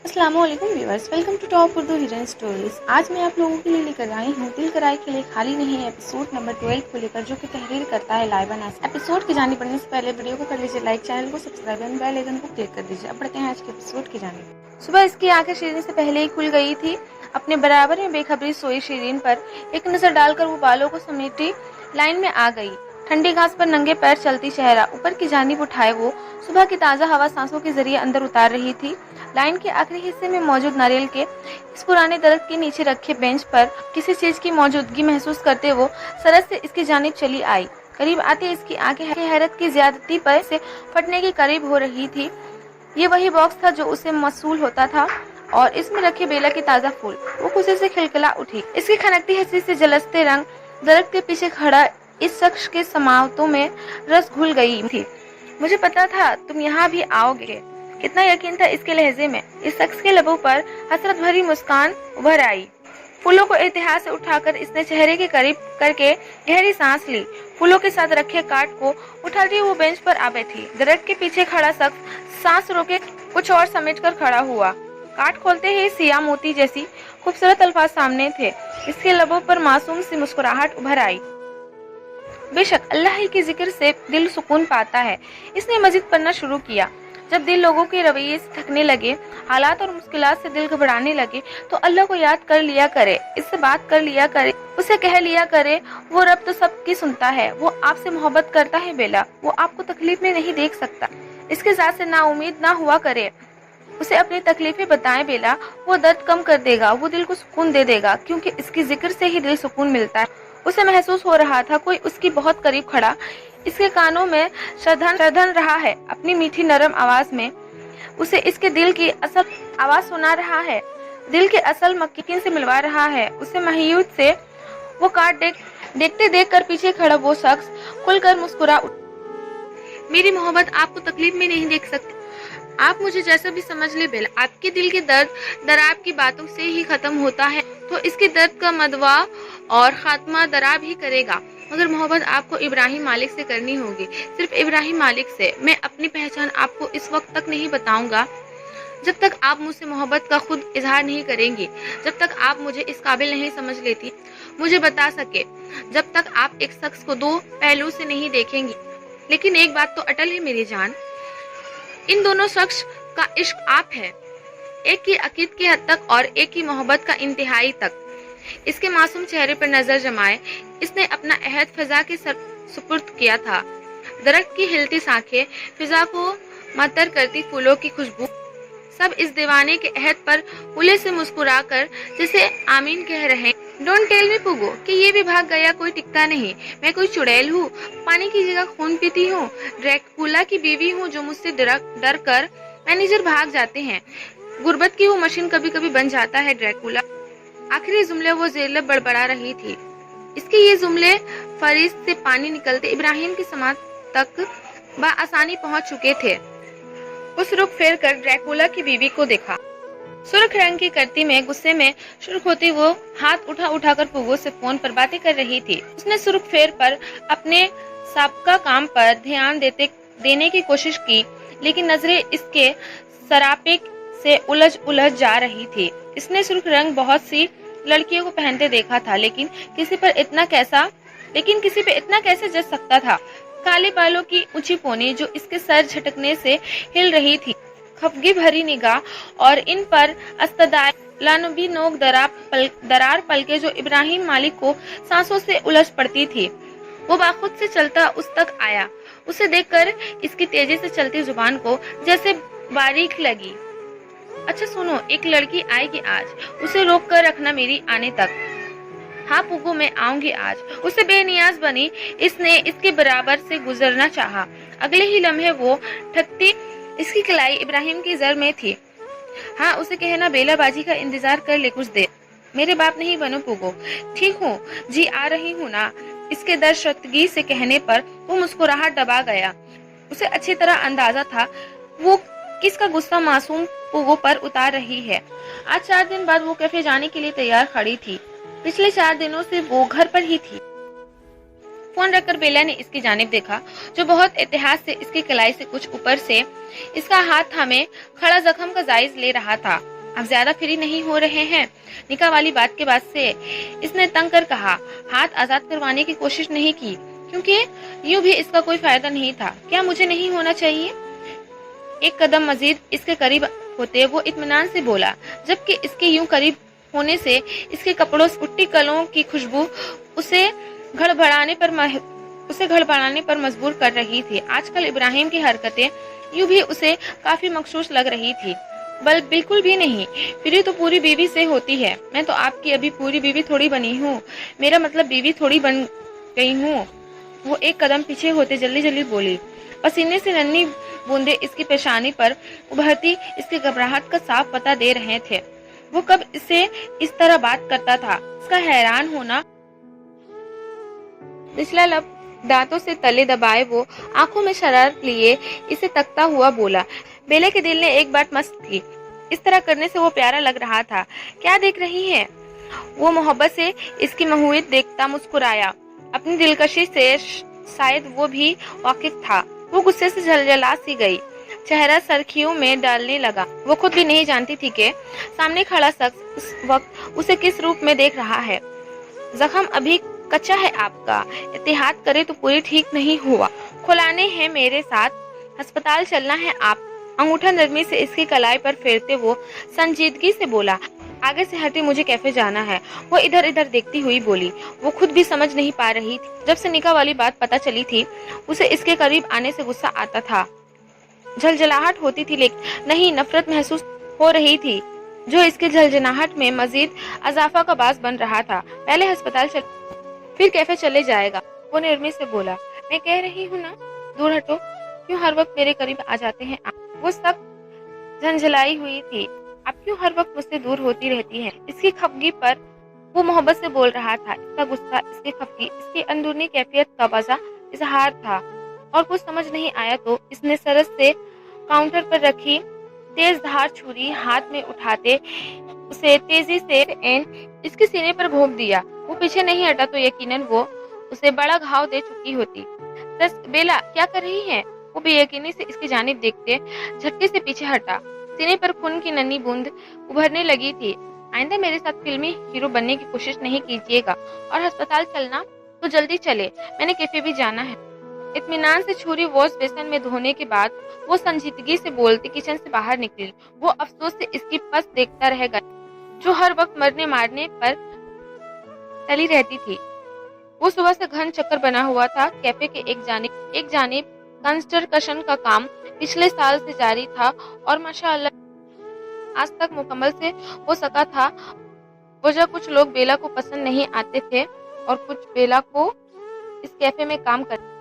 अस्सलाम वालेकुम viewers, welcome to top Urdu hidden stories. आज मैं आप लोगों के लिए लेकर आई हूँ दिल कराए के लिए खाली नहीं है एपिसोड नंबर 12 को लेकर, जो कि तहरीर करता है लाइबा नास। एपिसोड की जानिब बढ़ने से पहले वीडियो को कर लीजिए लाइक, चैनल को सब्सक्राइब एंड बेल आइकन को क्लिक कर दीजिए। अब बढ़ते हैं आज के एपिसोड की जानिब। सुबह इसकी आंखें शीरीन से पहले ही खुल गई थी। अपने बराबर में बेखबरी सोई शीरीन पर एक नजर डालकर वो बालों को समेटी लाइन में आ गई। ठंडी घास पर नंगे पैर चलती चेहरा ऊपर की जानिब उठाए वो सुबह की ताज़ा हवा सांसों के जरिए अंदर उतार रही थी। लाइन के आखिरी हिस्से में मौजूद नारियल के इस पुराने दरख्त के नीचे रखे बेंच पर किसी चीज की मौजूदगी महसूस करते वो सरस से इसकी जानिब चली आई। करीब आते इसकी आंखें हैरत की ज्यादती पर से फटने के करीब हो रही थी। ये वही बॉक्स था जो उसे मसूल होता था और इसमें रखे बेला के ताज़ा फूल। वो खुशी से खिलखिला उठी। इसकी खनकती हंसी से जलसते रंग दरख्त के पीछे खड़ा इस शख्स के समावतों में रस घुल गई थी। मुझे पता था तुम यहाँ भी आओगे। कितना यकीन था इसके लहजे में। इस शख्स के लबों पर हसरत भरी मुस्कान उभर आई। फूलों को एहतियात से उठाकर इसने चेहरे के करीब करके गहरी सांस ली। फूलों के साथ रखे कार्ड को उठाती वो बेंच पर आ बैठी। दरख्त के पीछे खड़ा शख्स सांस रोके कुछ और समेटकर खड़ा हुआ। कार्ड खोलते ही सिया मोती जैसी खूबसूरत अल्फाज सामने थे। इसके लबों पर मासूम सी मुस्कुराहट उभर आई। बेशक अल्लाह ही के जिक्र से दिल सुकून पाता है। इसने मजीद पढ़ना शुरू किया। जब दिल लोगों के रवैये से थकने लगे, हालात और मुश्किलात से दिल घबराने लगे, तो अल्लाह को याद कर लिया करे, इससे बात कर लिया करे, उसे कह लिया करे। वो रब तो सबकी सुनता है। वो आपसे मोहब्बत करता है बेला। वो आपको तकलीफ में नहीं देख सकता। इसके साथ से नाउमीद ना हुआ करे। उसे अपनी तकलीफें बताएं बेला। वो दर्द कम कर देगा। वो दिल को सुकून दे देगा, क्योंकि इसकी जिक्र से ही दिल सुकून मिलता है। उसे महसूस हो रहा था कोई उसकी बहुत करीब खड़ा इसके कानों में शर्धन रहा है। अपनी मीठी नरम आवाज में उसे इसके दिल की असल आवाज सुना रहा है। दिल के असल मक्कीन से मिलवा रहा है। उसे मायूस से वो कार्ड देखते देख कर पीछे खड़ा वो शख्स खुलकर मुस्कुरा उठा। मेरी मोहब्बत आपको तकलीफ में नहीं देख सकती। आप मुझे जैसा भी समझ ले बेला। आपके दिल के दर्द आपकी बातों से ही खत्म होता है, तो इसके दर्द का मदवा और खात्मा दराब ही करेगा। मगर मोहब्बत आपको इब्राहिम मालिक से करनी होगी, सिर्फ इब्राहिम मालिक से। मैं अपनी पहचान आपको इस वक्त तक नहीं बताऊंगा जब तक आप मुझसे मोहब्बत का खुद इजहार नहीं करेंगी, जब तक आप मुझे इस काबिल नहीं समझ लेती मुझे बता सके, जब तक आप एक शख्स को दो पहलू से नहीं देखेंगी। लेकिन एक बात तो अटल है मेरी जान, इन दोनों शख्स का इश्क आप है, एक की अकीद की हद तक और एक की मोहब्बत का इंतहाई तक। इसके मासूम चेहरे पर नजर जमाए इसने अपना अहद फिजा के सुपुर्द किया था। दरख्त की हिलती शाखें, फिजा को मतर करती फूलों की खुशबू, सब इस दीवाने के अहद पर उले से मुस्कुराकर जैसे आमीन कह रहे। डोंट टेल मी पुगो कि ये भी भाग गया कोई टिकता नहीं। मैं कोई चुड़ैल हूँ, पानी की जगह खून पीती हूँ। ड्रैकुला की बीवी हूँ जो मुझसे डर कर मैनेजर भाग जाते हैं। गुर्बत की वो मशीन कभी कभी बन जाता है ड्रैकुला। आखिरी जुमले वो जेलब बड़बड़ा रही थी। इसके ये जुमले फरीज से पानी निकलते इब्राहिम की समात तक बआसानी पहुंच चुके थे। उस रुख फेर कर ड्रैकुला की बीवी को देखा। सुर्ख रंग की करती में गुस्से में शुरू होती वो हाथ उठाकर पुगो से फोन पर बातें कर रही थी। उसने सुर्ख फेर पर अपने साबका काम पर ध्यान देने की कोशिश की, लेकिन नजरें इसके सरापे से उलझ जा रही थी। इसने सुर्ख रंग बहुत सी लड़कियों को पहनते देखा था, लेकिन किसी पे इतना कैसे जच सकता था। काले बालों की ऊंची पोनी जो इसके सर झटकने से हिल रही थी, खफगी भरी निगाह और इन पर अस्तदाय लानुबी नोक दरार पलके जो इब्राहिम मालिक को सांसों से उलझ पड़ती थी। वो बाखुद से चलता उस तक आया। उसे देखकर इसकी तेजी से चलती जुबान को जैसे बारीक लगी। अच्छा सुनो, एक लड़की आएगी आज, उसे रोक कर रखना मेरी आने तक। हाँ पुगो, मैं आऊंगी आज। उसे बेनियाज बनी इसने इसके बराबर से गुजरना चाहा। अगले ही लम्हे वो ठकती इसकी कलाई इब्राहिम की जर में थी। हाँ उसे कहना बेला बाजी का इंतजार कर ले कुछ देर। मेरे बाप नहीं बनो पुगो। ठीक हूँ जी, आ रही हूँ ना। इसके दर्शतगी से कहने पर वो मुस्कुराहट दबा गया। उसे अच्छी तरह अंदाजा था वो किसका गुस्सा मासूम पुगो पर उतार रही है। आज 4 दिन बाद वो कैफे जाने के लिए तैयार खड़ी थी। पिछले 4 दिनों से वो घर पर ही थी। फोन रखकर बेला ने इसकी जानिब देखा, जो बहुत एहतियात से इसकी कलाई से कुछ ऊपर से इसका हाथ थामे खड़ा जख्म का जायज ले रहा था। आप ज्यादा फ्री नहीं हो रहे हैं? निकाह वाली बात के बाद से इसने तंग कर कहा। हाथ आजाद करवाने की कोशिश नहीं की, क्योंकि यूं भी इसका कोई फायदा नहीं था। क्या मुझे नहीं होना चाहिए? एक कदम मजीद इसके करीब होते वो इत्मीनान से बोला, जबकि इसके यूं करीब होने से इसके कपड़ों से उठती कलों की खुशबू उसे घड़बड़ाने पर मजबूर कर रही थी। आजकल इब्राहिम की हरकतें यूं भी उसे काफी मखसूस लग रही थी। बिल्कुल भी नहीं। फ्री तो पूरी बीवी से होती है। मैं तो आपकी अभी पूरी बीवी थोड़ी बनी हूँ, मेरा मतलब बीवी थोड़ी बन गई हूँ। वो एक कदम पीछे होते जल्दी जल्दी बोली। पसीने से नन्ही बूंदे इसकी पेशानी पर उभरती इसकी घबराहट का साफ पता दे रहे थे। वो कब इसे इस तरह बात करता था? इसका हैरान होना निचला लब दांतों से तले दबाए वो आंखों में शरारत लिए इसे तकता हुआ बोला। बेला के दिल ने एक बात मस्त थी। इस तरह करने से वो प्यारा लग रहा था। क्या देख रही है? वो मोहब्बत से इसकी महुइत देखता मुस्कुराया। अपनी दिलकशी से शायद वो भी वाकिफ था। वो गुस्से से झलझला सी गई, चेहरा सरखियों में डालने लगा। वो खुद भी नहीं जानती थी कि सामने खड़ा शख्स उस वक्त उसे किस रूप में देख रहा है। जख्म अभी कच्चा है आपका, एहतियात करे तो पूरी ठीक नहीं हुआ। खुलाने हैं मेरे साथ, अस्पताल चलना है आप। अंगूठा नरमी से इसकी कलाई पर फेरते वो संजीदगी से बोला। आगे से हटे, मुझे कैफे जाना है। वो इधर इधर देखती हुई बोली। वो खुद भी समझ नहीं पा रही थी। जब से निकाह वाली बात पता चली थी, उसे इसके करीब आने से गुस्सा आता था, झलझलाहट होती थी, लेकिन नहीं, नफरत महसूस हो रही थी, जो इसके झलझलाहट में मजीद अजाफा का बास बन रहा था। पहले अस्पताल चल, फिर कैफे चले जाएगा। वो निर्मी से बोला। मैं कह रही हूँ ना, दूर हटो। क्यों हर वक्त मेरे करीब आ जाते हैं आप? वो सख्त झंझलाई हुई थी। आप क्यों हर वक्त मुझसे दूर होती रहती हैं? इसकी खफगी पर वो मोहब्बत से बोल रहा था। इसका गुस्सा, इसकी खफगी, इसकी अंदरूनी कैफियत का वजह इजहार था। और कुछ समझ नहीं आया तो इसने सरस से काउंटर पर रखी तेज धार छुरी हाथ में उठाते उसे तेजी से इसके सीने पर घोंप दिया। वो पीछे नहीं हटा तो यकीनन वो उसे बड़ा घाव दे चुकी होती। बेला, क्या कर रही है? वो बेयकीनी से इसकी जानिब देखते झटके से पीछे हटा। सीने पर खून की नन्ही बूंद उभरने लगी थी। आइंदा मेरे साथ फिल्मी हीरो बनने की कोशिश नहीं कीजिएगा, और अस्पताल चलना तो जल्दी चले, मैंने कैफे भी जाना है। इत्मीनान से छुरी वॉश बेसन में धोने के बाद वो संजीदगी से बोलती किचन से बाहर निकली। वो अफसोस से इसकी पस देखता रह गया, जो हर वक्त मरने मारने पर टली रहती थी। वो सुबह से घन चक्कर बना हुआ था। कैफे के एक जानिब कंस्ट्रक्शन का काम पिछले साल से जारी था और माशाअल्लाह आज तक मुकम्मल से हो सका था। वजह कुछ लोग बेला को पसंद नहीं आते थे और कुछ बेला को इस कैफे में काम करते